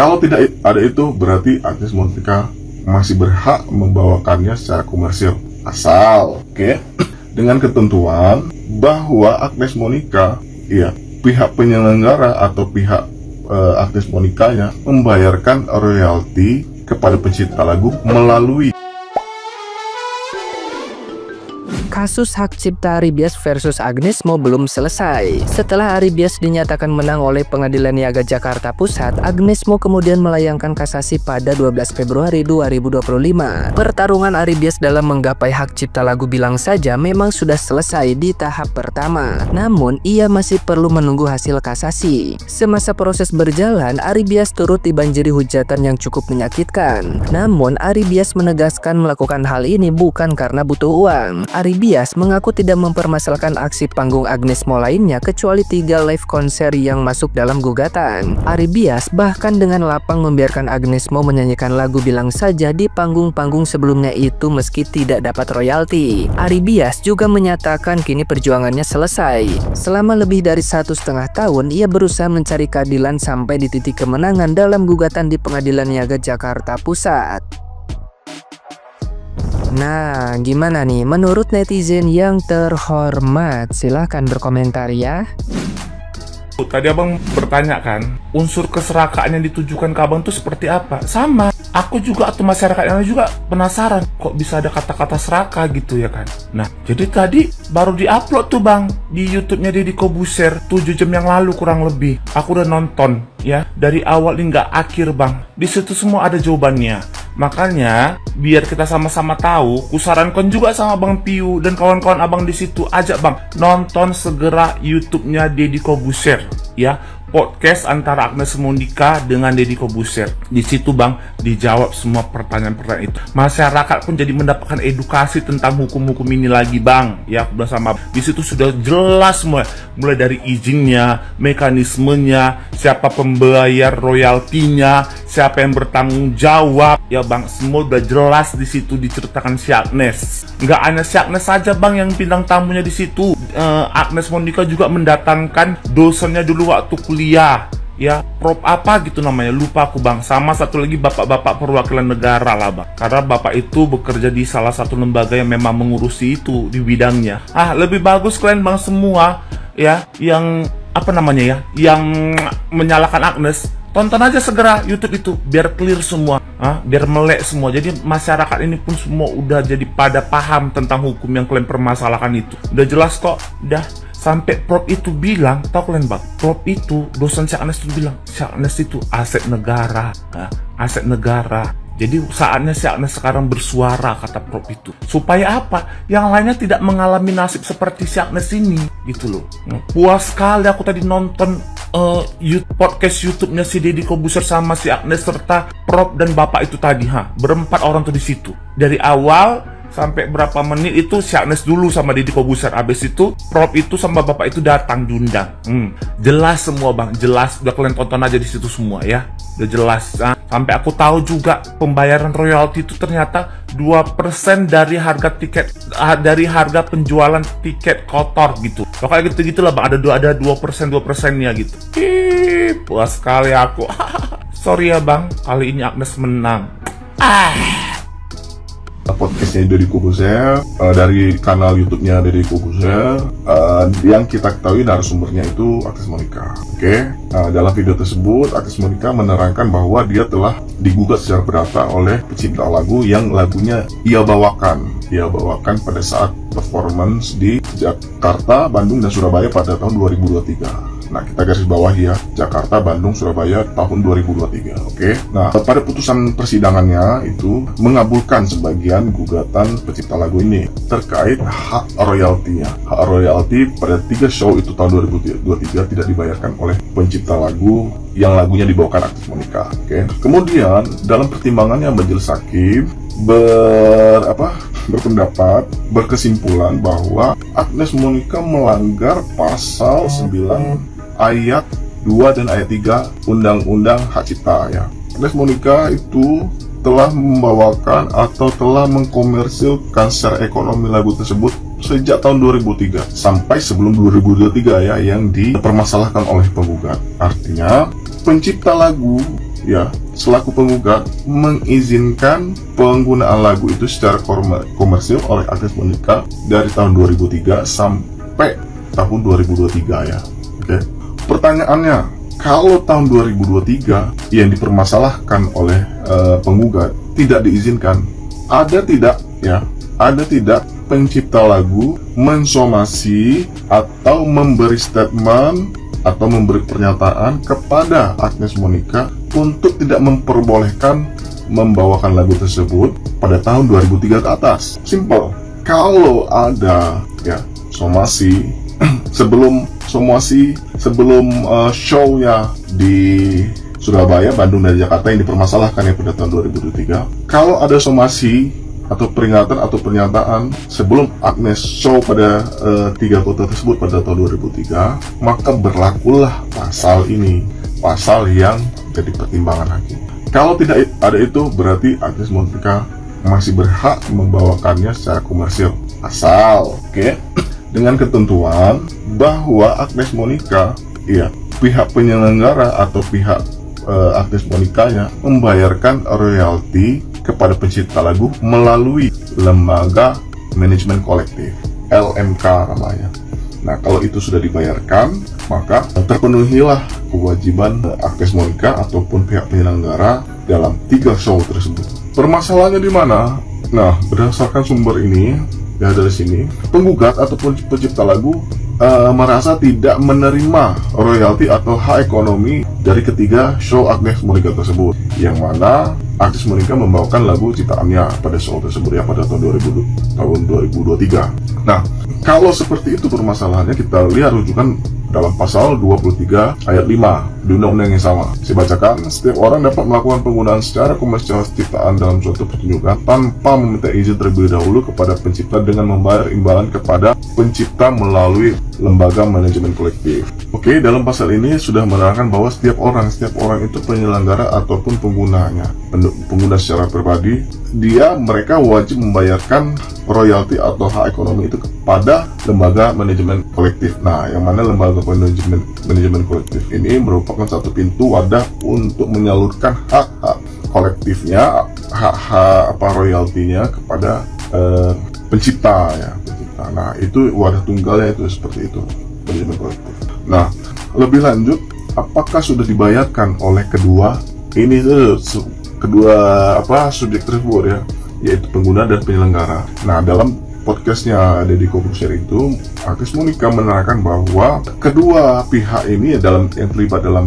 Kalau tidak ada itu, berarti Agnes Monica masih berhak membawakannya secara komersil. Asal, dengan ketentuan bahwa Agnes Monica, pihak penyelenggara atau pihak Agnes Monica-nya membayarkan royalti kepada pencipta lagu melalui kasus hak cipta Ari Bias versus Agnes Mo belum selesai. Setelah Ari Bias dinyatakan menang oleh Pengadilan Niaga Jakarta Pusat, Agnes Mo kemudian melayangkan kasasi pada 12 Februari 2025. Pertarungan Ari Bias dalam menggapai hak cipta lagu Bilang Saja memang sudah selesai di tahap pertama. Namun, ia masih perlu menunggu hasil kasasi. Semasa proses berjalan, Ari Bias turut dibanjiri hujatan yang cukup menyakitkan. Namun, Ari Bias menegaskan melakukan hal ini bukan karena butuh uang. Ari Bias mengaku tidak mempermasalahkan aksi panggung Agnes Mo lainnya kecuali 3 live konser yang masuk dalam gugatan. Ari Bias bahkan dengan lapang membiarkan Agnes Mo menyanyikan lagu Bilang Saja di panggung-panggung sebelumnya itu meski tidak dapat royalti. Ari Bias juga menyatakan kini perjuangannya selesai. Selama lebih dari 1,5 tahun, ia berusaha mencari keadilan sampai di titik kemenangan dalam gugatan di Pengadilan Niaga Jakarta Pusat. Nah, gimana nih menurut netizen yang terhormat? Silahkan berkomentar ya. Tadi abang bertanya kan, unsur keserakahan yang ditujukan ke abang tuh seperti apa? Sama, aku juga atau masyarakat yang lain juga penasaran, kok bisa ada kata-kata serakah gitu ya kan? Nah, jadi tadi baru diupload tuh bang di YouTube-nya Deddy Corbuzier 7 jam yang lalu kurang lebih. Aku udah nonton ya dari awal hingga akhir bang. Di situ semua ada jawabannya. Makanya biar kita sama-sama tahu, kusarankan juga sama Bang Piu dan kawan-kawan abang di situ, ajak bang nonton segera YouTube-nya Deddy Corbuzier ya, podcast antara Agnes Monica dengan Deddy Corbuzier. Di situ bang dijawab semua pertanyaan-pertanyaan itu. Masyarakat pun jadi mendapatkan edukasi tentang hukum-hukum ini lagi bang ya. Aku bilang sama, di situ sudah jelas semua, mulai dari izinnya, mekanismenya, siapa pembayar royaltinya, siapa yang bertanggung jawab ya bang, semua udah jelas di situ diceritakan si Agnes. Nggak hanya si Agnes saja bang yang bintang tamunya di situ. Agnes Monica juga mendatangkan dosennya dulu waktu kuliah ya, Prof apa gitu namanya, lupa aku bang. Sama satu lagi bapak-bapak perwakilan negara lah bang, karena bapak itu bekerja di salah satu lembaga yang memang mengurusi itu di bidangnya. Lebih bagus kalian bang semua ya yang apa namanya ya, yang menyalahkan Agnes, tonton aja segera YouTube itu biar clear semua, biar melek semua. Jadi masyarakat ini pun semua udah jadi pada paham tentang hukum yang kalian permasalahkan itu. Udah jelas kok, udah. Sampai Prof itu bilang, tau kalian bang, Prof itu, dosen si Agnes itu bilang, si Agnes itu aset negara, aset negara. Jadi saatnya si Agnes sekarang bersuara, kata Prof itu. Supaya apa? Yang lainnya tidak mengalami nasib seperti si Agnes ini, gitu loh. Puas sekali aku tadi nonton podcast YouTube-nya si Deddy Corbuzier sama si Agnes serta Prof dan Bapak itu tadi, berempat orang tuh di situ. Dari awal sampai berapa menit itu si Agnes dulu sama Deddy Corbuzier, abis itu Prof itu sama Bapak itu datang diundang. Jelas semua bang, jelas. Udah kalian tonton aja di situ semua ya, udah jelas. Sampai aku tahu juga pembayaran royalti itu ternyata 2% dari harga tiket, dari harga penjualan tiket kotor gitu. Pokoknya gitu gitulah bang, ada 2%nya gitu. Puas sekali aku. Sorry ya bang, kali ini Agnes menang. podcastnya Deddy Corbuzier, dari kanal YouTube-nya Deddy Corbuzier, yang kita ketahui narasumbernya itu Agnes Monica. Dalam video tersebut Agnes Monica menerangkan bahwa dia telah digugat secara perdata oleh pencipta lagu yang lagunya ia bawakan pada saat performance di Jakarta, Bandung, dan Surabaya pada tahun 2023. Nah, kita garis bawah ya, Jakarta, Bandung, Surabaya tahun 2023. Nah, pada putusan persidangannya itu mengabulkan sebagian gugatan pencipta lagu ini terkait hak royaltinya. Hak royalti pada 3 show itu tahun 2023 tidak dibayarkan oleh pencipta lagu yang lagunya dibawakan Agnes Monica. Kemudian dalam pertimbangannya Majelis Hakim berkesimpulan bahwa Agnes Monica melanggar pasal 9 ayat 2 dan ayat 3 Undang-Undang Hak Cipta ya. Agnes Monica itu telah membawakan atau telah mengkomersilkan secara ekonomi lagu tersebut sejak tahun 2003 sampai sebelum 2023 ya, yang dipermasalahkan oleh penggugat. Artinya pencipta lagu ya selaku penggugat mengizinkan penggunaan lagu itu secara komersil oleh Agnes Monica dari tahun 2003 sampai tahun 2023 ya. Oke. Pertanyaannya, kalau tahun 2023 yang dipermasalahkan oleh penggugat tidak diizinkan, ada tidak pencipta lagu mensomasi atau memberi statement atau memberi pernyataan kepada Agnes Monica untuk tidak memperbolehkan membawakan lagu tersebut pada tahun 2003 ke atas? Simple. Kalau ada somasi sebelum show-nya di Surabaya, Bandung, dan Jakarta yang dipermasalahkan ya pada tahun 2023, kalau ada somasi atau peringatan atau pernyataan sebelum Agnes show pada 3 kota tersebut pada tahun 2003, maka berlakulah pasal ini, pasal yang jadi pertimbangan hakim. Kalau tidak ada itu, berarti Agnes Monica masih berhak membawakannya secara komersil, asal dengan ketentuan bahwa Agnes Monica, pihak penyelenggara atau pihak Agnes Monica-nya membayarkan royalti kepada pencipta lagu melalui lembaga manajemen kolektif, LMK namanya. Nah, kalau itu sudah dibayarkan, maka terpenuhilah kewajiban Agnes Monica ataupun pihak penyelenggara dalam 3 show tersebut. Permasalahannya di mana? Nah, berdasarkan sumber ini, ya dari sini, penggugat ataupun pencipta lagu merasa tidak menerima royalti atau hak ekonomi dari ketiga show Agnes Monica tersebut, yang mana Agnes Monica membawakan lagu ciptaannya pada show tersebut ya pada tahun 2023. Nah, kalau seperti itu permasalahannya, kita lihat rujukan dalam pasal 23 ayat 5 di undang-undang yang sama. Saya bacakan, setiap orang dapat melakukan penggunaan secara komersial ciptaan dalam suatu pertunjukan tanpa meminta izin terlebih dahulu kepada pencipta dengan membayar imbalan kepada pencipta melalui lembaga manajemen kolektif. Oke, dalam pasal ini sudah menerangkan bahwa setiap orang itu penyelenggara ataupun penggunanya, pengguna secara pribadi, mereka wajib membayarkan royalti atau hak ekonomi itu kepada lembaga manajemen kolektif. Nah, yang mana lembaga manajemen kolektif ini merupakan satu pintu wadah untuk menyalurkan hak-hak kolektifnya, hak-hak royaltinya kepada pencipta ya. Nah, itu wadah tunggalnya itu seperti itu, manajemen kolektif. Nah, lebih lanjut, apakah sudah dibayarkan oleh kedua subjek tersebut ya, yaitu pengguna dan penyelenggara. Nah, dalam podcastnya Deddy Corbuzier itu, Agnes Monica menerangkan bahwa kedua pihak ini yang terlibat dalam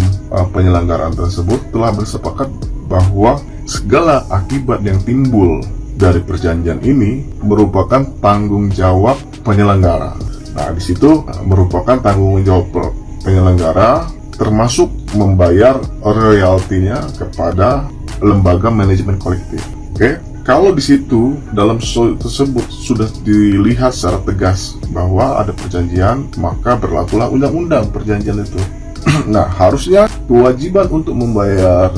penyelenggaraan tersebut telah bersepakat bahwa segala akibat yang timbul dari perjanjian ini merupakan tanggung jawab penyelenggara. Nah, di situ merupakan tanggung jawab penyelenggara, termasuk membayar royaltinya kepada lembaga manajemen kolektif. Oke, kalau di situ dalam show tersebut sudah dilihat secara tegas bahwa ada perjanjian, maka berlakulah undang-undang perjanjian itu. Nah, harusnya kewajiban untuk membayar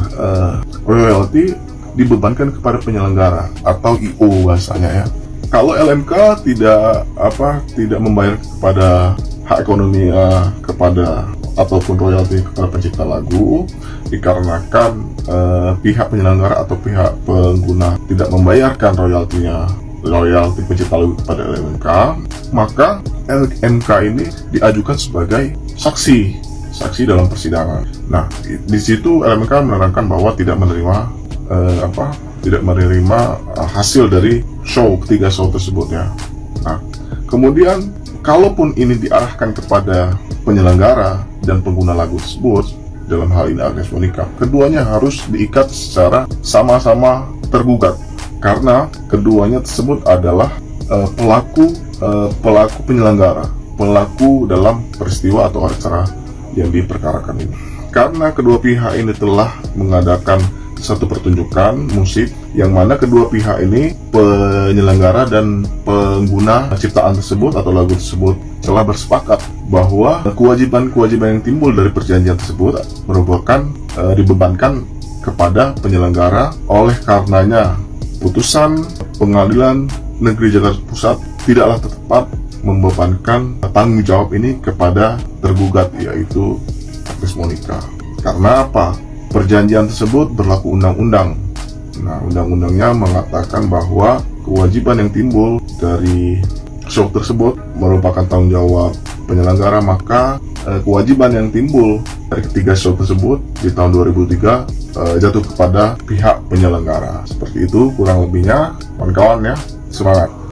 royalti dibebankan kepada penyelenggara atau IO bahasanya ya. Kalau LMK tidak membayar kepada hak ekonomi kepada ataupun royalti kepada pencipta lagu, dikarenakan pihak penyelenggara atau pihak pengguna tidak membayarkan royalti pencipta lagu kepada LMK, maka LMK ini diajukan sebagai saksi dalam persidangan. Nah, di situ LMK menerangkan bahwa tidak menerima hasil dari ketiga show tersebut ya. Nah, kemudian kalaupun ini diarahkan kepada penyelenggara dan pengguna lagu tersebut, dalam hal ini Agnes Monica, keduanya harus diikat secara sama-sama tergugat, karena keduanya tersebut adalah pelaku penyelenggara, pelaku dalam peristiwa atau acara yang diperkarakan ini. Karena kedua pihak ini telah mengadakan satu pertunjukan musik yang mana kedua pihak ini, penyelenggara dan pengguna ciptaan tersebut atau lagu tersebut, telah bersepakat bahwa kewajiban-kewajiban yang timbul dari perjanjian tersebut merupakan dibebankan kepada penyelenggara. Oleh karenanya, putusan Pengadilan Negeri Jakarta Pusat tidaklah tepat membebankan tanggung jawab ini kepada tergugat, yaitu Agnes Monica. Karena apa? perjanjian tersebut berlaku undang-undang. Nah, undang-undangnya mengatakan bahwa kewajiban yang timbul dari show tersebut merupakan tanggung jawab penyelenggara, maka kewajiban yang timbul dari ketiga show tersebut di tahun 2003 jatuh kepada pihak penyelenggara. Seperti itu kurang lebihnya, kawan-kawan ya. Semangat!